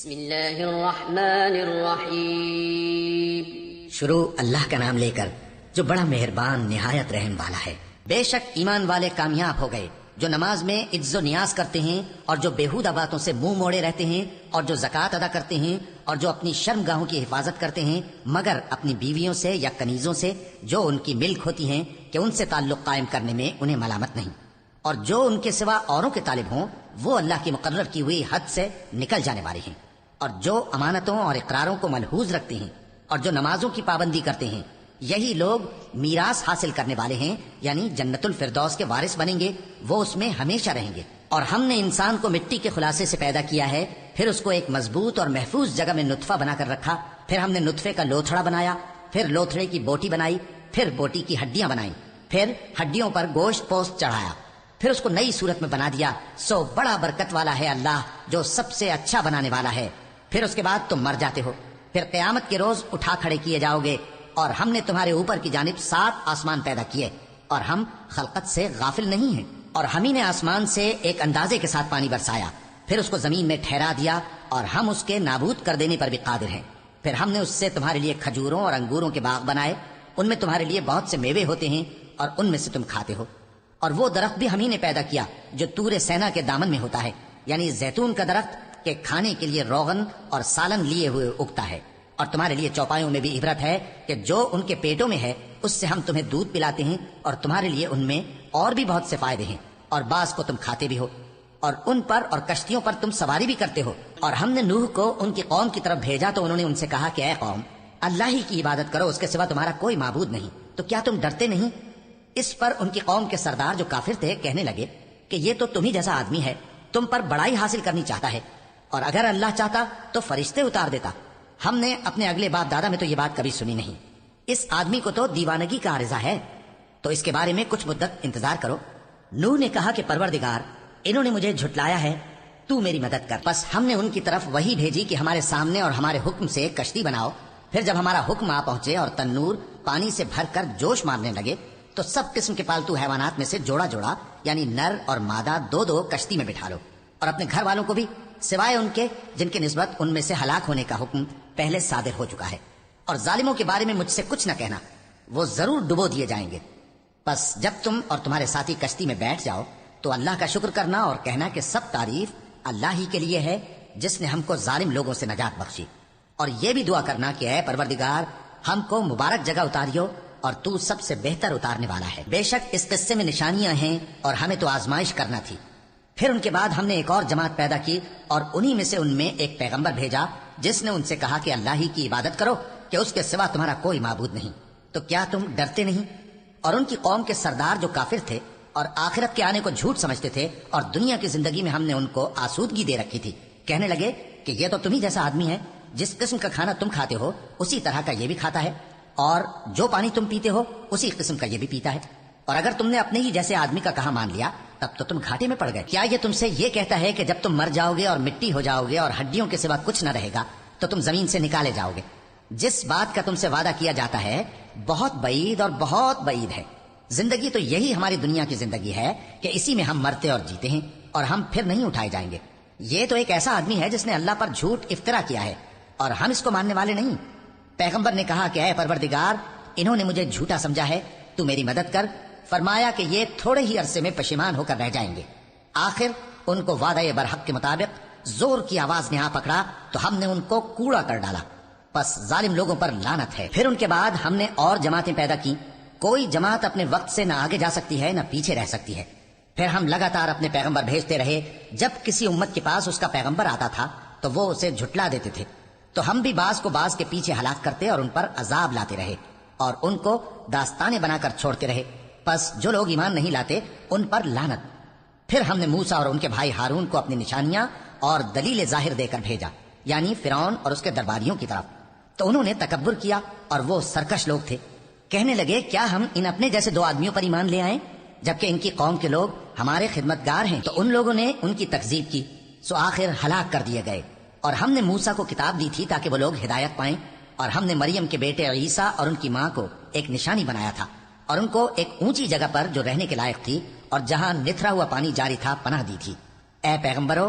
بسم اللہ الرحمن الرحیم۔ شروع اللہ کا نام لے کر جو بڑا مہربان نہایت رحم والا ہے۔ بے شک ایمان والے کامیاب ہو گئے جو نماز میں عجز و نیاز کرتے ہیں اور جو بیہودہ باتوں سے منہ موڑے رہتے ہیں اور جو زکوٰۃ ادا کرتے ہیں اور جو اپنی شرم گاہوں کی حفاظت کرتے ہیں مگر اپنی بیویوں سے یا کنیزوں سے جو ان کی ملک ہوتی ہیں کہ ان سے تعلق قائم کرنے میں انہیں ملامت نہیں، اور جو ان کے سوا اوروں کے طالب ہوں وہ اللہ کی مقرر کی ہوئی حد سے نکل جانے والے ہیں، اور جو امانتوں اور اقراروں کو ملحوظ رکھتے ہیں اور جو نمازوں کی پابندی کرتے ہیں یہی لوگ میراث حاصل کرنے والے ہیں، یعنی جنت الفردوس کے وارث بنیں گے، وہ اس میں ہمیشہ رہیں گے۔ اور ہم نے انسان کو مٹی کے خلاصے سے پیدا کیا ہے، پھر اس کو ایک مضبوط اور محفوظ جگہ میں نطفہ بنا کر رکھا، پھر ہم نے نطفے کا لوتھڑا بنایا، پھر لوتھڑے کی بوٹی بنائی، پھر بوٹی کی ہڈیاں بنائیں، پھر ہڈیوں پر گوشت پوست چڑھایا، پھر اس کو نئی صورت میں بنا دیا۔ سو بڑا برکت والا ہے اللہ جو سب سے اچھا بنانے والا ہے۔ پھر اس کے بعد تم مر جاتے ہو، پھر قیامت کے روز اٹھا کھڑے کیے جاؤ گے، اور ہم نے تمہارے اوپر کی جانب 7 آسمان پیدا کیے، اور ہم خلقت سے غافل نہیں ہیں۔ اور ہم ہی نے آسمان سے ایک اندازے کے ساتھ پانی برسایا، پھر اس کو زمین میں ٹھہرا دیا، اور ہم اس کے نابود کر دینے پر بھی قادر ہیں۔ پھر ہم نے اس سے تمہارے لیے کھجوروں اور انگوروں کے باغ بنائے، ان میں تمہارے لیے بہت سے میوے ہوتے ہیں اور ان میں سے تم کھاتے ہو۔ اور وہ درخت بھی ہم ہی نے پیدا کیا جو طور سینا کے دامن میں ہوتا ہے، یعنی زیتون کا درخت کہ کھانے کے لیے روغن اور سالن لیے ہوئے اگتا ہے۔ اور تمہارے لیے چوپایوں میں بھی عبرت ہے کہ جو ان کے پیٹوں میں ہے اس سے ہم تمہیں دودھ پلاتے ہیں، اور تمہارے لیے ان میں اور بھی بہت سے فائدے ہیں، اور بعض کو تم کھاتے بھی ہو، اور ان پر اور کشتیوں پر تم سواری بھی کرتے ہو۔ اور ہم نے نوح کو ان کی قوم کی طرف بھیجا تو انہوں نے ان سے کہا کہ اے قوم، اللہ ہی کی عبادت کرو، اس کے سوا تمہارا کوئی معبود نہیں، تو کیا تم ڈرتے نہیں؟ اس پر ان کی قوم کے سردار جو کافر تھے کہنے لگے کہ یہ تو تم ہی جیسا آدمی ہے، تم پر بڑائی حاصل کرنی چاہتا ہے، اور اگر اللہ چاہتا تو فرشتے اتار دیتا۔ ہم نے اپنے اگلے باپ دادا میں تو یہ بات کبھی سنی نہیں، اس آدمی کو تو دیوانگی کا عارضہ ہے، تو اس کے بارے میں کچھ مدت انتظار کرو۔ نوح نے کہا کہ پروردگار، انہوں نے مجھے جھٹلایا ہے، تو میری مدد کر۔ بس ہم نے ان کی طرف وہی بھیجی کہ ہمارے سامنے اور ہمارے حکم سے ایک کشتی بناؤ۔ پھر جب ہمارا حکم آ پہنچے اور تنور پانی سے بھر کر جوش مارنے لگے تو سب قسم کے پالتو حیوانات میں سے جوڑا جوڑا یعنی نر اور مادہ 2 کشتی میں بٹھا لو، اور اپنے گھر والوں کو بھی سوائے ان کے جن کی نسبت ان میں سے ہلاک ہونے کا حکم پہلے صادر ہو چکا ہے۔ اور ظالموں کے بارے میں مجھ سے کچھ نہ کہنا، وہ ضرور ڈبو دیے جائیں گے۔ بس جب تم اور تمہارے ساتھی کشتی میں بیٹھ جاؤ تو اللہ کا شکر کرنا اور کہنا کہ سب تعریف اللہ ہی کے لیے ہے جس نے ہم کو ظالم لوگوں سے نجات بخشی، اور یہ بھی دعا کرنا کہ اے پروردگار، ہم کو مبارک جگہ اتاریو اور تو سب سے بہتر اتارنے والا ہے۔ بے شک اس قصے میں نشانیاں ہیں اور ہمیں تو آزمائش کرنا تھی۔ پھر ان کے بعد ہم نے ایک اور جماعت پیدا کی اور انہی میں سے ان میں ایک پیغمبر بھیجا جس نے ان سے کہا کہ اللہ ہی کی عبادت کرو کہ اس کے سوا تمہارا کوئی معبود نہیں، تو کیا تم ڈرتے نہیں؟ اور ان کی قوم کے سردار جو کافر تھے اور آخرت کے آنے کو جھوٹ سمجھتے تھے اور دنیا کی زندگی میں ہم نے ان کو آسودگی دے رکھی تھی، کہنے لگے کہ یہ تو تم ہی جیسا آدمی ہے، جس قسم کا کھانا تم کھاتے ہو اسی طرح کا یہ بھی کھاتا ہے، اور جو پانی تم پیتے ہو اسی قسم کا یہ بھی پیتا ہے، اور اگر تم نے اپنے ہی جیسے آدمی کا کہا مان لیا تب تو تم گھاٹے میں پڑ گئے۔ کیا یہ تم سے یہ کہتا ہے کہ جب تم مر جاؤ گے اور مٹی ہو جاؤ گے اور ہڈیوں کے سوا کچھ نہ رہے گا تو تم زمین سے نکالے جاؤ گے؟ جس بات کا تم سے وعدہ کیا جاتا ہے بہت بعید اور بہت بعید ہے۔ زندگی تو یہی ہماری دنیا کی زندگی ہے کہ اسی میں ہم مرتے اور جیتے ہیں اور ہم پھر نہیں اٹھائے جائیں گے۔ یہ تو ایک ایسا آدمی ہے جس نے اللہ پر جھوٹ افطرا کیا ہے اور ہم اس کو ماننے والے نہیں۔ پیغمبر نے کہا کہ اے پروردگار، انہوں نے مجھے جھوٹا سمجھا ہے، تو میری مدد کر۔ فرمایا کہ یہ تھوڑے ہی عرصے میں پشیمان ہو کر رہ جائیں گے۔ آخر ان کو وعدہ برحق کے مطابق زور کی آواز نے آ پکڑا تو ہم نے ان کو کوڑا کر ڈالا، بس ظالم لوگوں پر لعنت ہے۔ پھر ان کے بعد ہم نے اور جماعتیں پیدا کی، کوئی جماعت اپنے وقت سے نہ آگے جا سکتی ہے نہ پیچھے رہ سکتی ہے۔ پھر ہم لگاتار اپنے پیغمبر بھیجتے رہے، جب کسی امت کے پاس اس کا پیغمبر آتا تھا تو وہ اسے جھٹلا دیتے تھے، تو ہم بھی بعض کو بعض کے پیچھے ہلاک کرتے اور ان پر عذاب لاتے رہے اور ان کو داستانیں بنا کر چھوڑتے رہے۔ پس جو لوگ ایمان نہیں لاتے ان پر لعنت۔ پھر ہم نے موسیٰ اور ان کے بھائی ہارون کو اپنی نشانیاں اور دلیل ظاہر دے کر بھیجا، یعنی فرعون اور اس کے درباریوں کی طرف، تو انہوں نے تکبر کیا اور وہ سرکش لوگ تھے، کہنے لگے کیا ہم ان اپنے جیسے 2 آدمیوں پر ایمان لے آئیں جبکہ ان کی قوم کے لوگ ہمارے خدمتگار ہیں؟ تو ان لوگوں نے ان کی تکذیب کی، سو آخر ہلاک کر دیے گئے۔ اور ہم نے موسیٰ کو کتاب دی تھی تاکہ وہ لوگ ہدایت پائیں، اور ہم نے مریم کے بیٹے عیسیٰ اور ان کی ماں کو ایک نشانی بنایا تھا اور ان کو ایک اونچی جگہ پر جو رہنے کے لائق تھی اور جہاں نتھرا ہوا پانی جاری تھا پناہ دی تھی۔ اے پیغمبرو،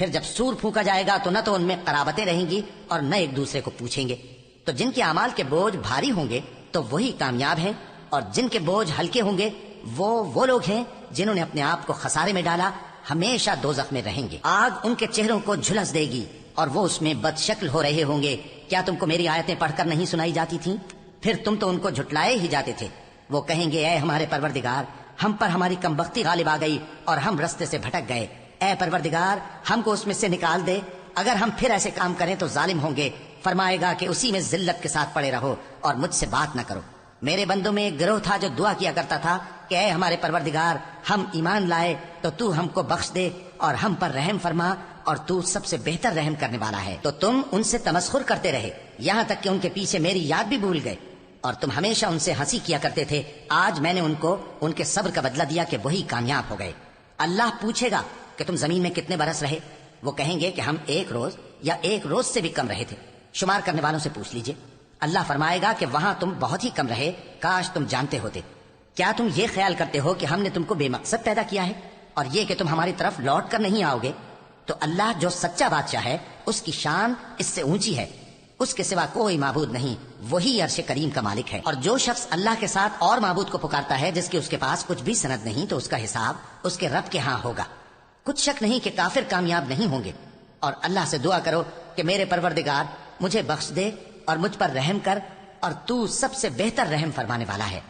پھر جب سور پھونکا جائے گا تو نہ تو ان میں قرابتیں رہیں گی اور نہ ایک دوسرے کو پوچھیں گے۔ تو جن کے اعمال کے بوجھ بھاری ہوں گے تو وہی کامیاب ہیں، اور جن کے بوجھ ہلکے ہوں گے وہ لوگ ہیں جنہوں نے اپنے آپ کو خسارے میں ڈالا، ہمیشہ دوزخ میں رہیں گے۔ آگ ان کے چہروں کو جھلس دے گی اور وہ اس میں بد شکل ہو رہے ہوں گے۔ کیا تم کو میری آیتیں پڑھ کر نہیں سنائی جاتی تھیں؟ پھر تم تو ان کو جھٹلائے ہی جاتے تھے۔ وہ کہیں گے اے ہمارے پروردگار، ہم پر ہماری کمبختی غالب آ گئی اور ہم رستے سے بھٹک گئے۔ اے پروردگار، ہم کو اس میں سے نکال دے، اگر ہم پھر ایسے کام کریں تو ظالم ہوں گے۔ فرمائے گا کہ اسی میں ذلت کے ساتھ پڑے رہو اور مجھ سے بات نہ کرو۔ میرے بندوں میں ایک گروہ تھا جو دعا کیا کرتا تھا کہ اے ہمارے پروردگار، ہم ایمان لائے تو تو ہم کو بخش دے اور ہم پر رحم فرما، اور تو سب سے بہتر رحم کرنے والا ہے۔ تو تم ان سے تمسخر کرتے رہے یہاں تک کہ ان کے پیچھے میری یاد بھی بھول گئے، اور تم ہمیشہ ان سے ہنسی کیا کرتے تھے۔ آج میں نے ان کو ان کے صبر کا بدلہ دیا کہ وہی کامیاب ہو گئے۔ اللہ پوچھے گا کہ تم زمین میں کتنے برس رہے؟ وہ کہیں گے کہ ہم 1 روز یا 1 روز سے بھی کم رہے تھے۔ شمار کرنے والوں سے پوچھ لیجئے۔ اللہ فرمائے گا کہ وہاں تم بہت ہی کم رہے، کاش تم جانتے ہوتے۔ کیا تم یہ خیال کرتے ہو کہ ہم نے تم کو بے مقصد پیدا کیا ہے اور یہ کہ تم ہماری طرف لوٹ کر نہیں آؤ گے؟ تو اللہ جو سچا بادشاہ ہے، اس کی شان اس سے اونچی ہے، اس کے سوا کوئی معبود نہیں، وہی عرش کریم کا مالک ہے۔ اور جو شخص اللہ کے ساتھ اور معبود کو پکارتا ہے جس کی اس کے پاس کچھ بھی سند نہیں، تو اس کا حساب اس کے رب کے ہاں ہوگا۔ کچھ شک نہیں کہ کافر کامیاب نہیں ہوں گے۔ اور اللہ سے دعا کرو کہ میرے پروردگار مجھے بخش دے اور مجھ پر رحم کر، اور تو سب سے بہتر رحم فرمانے والا ہے۔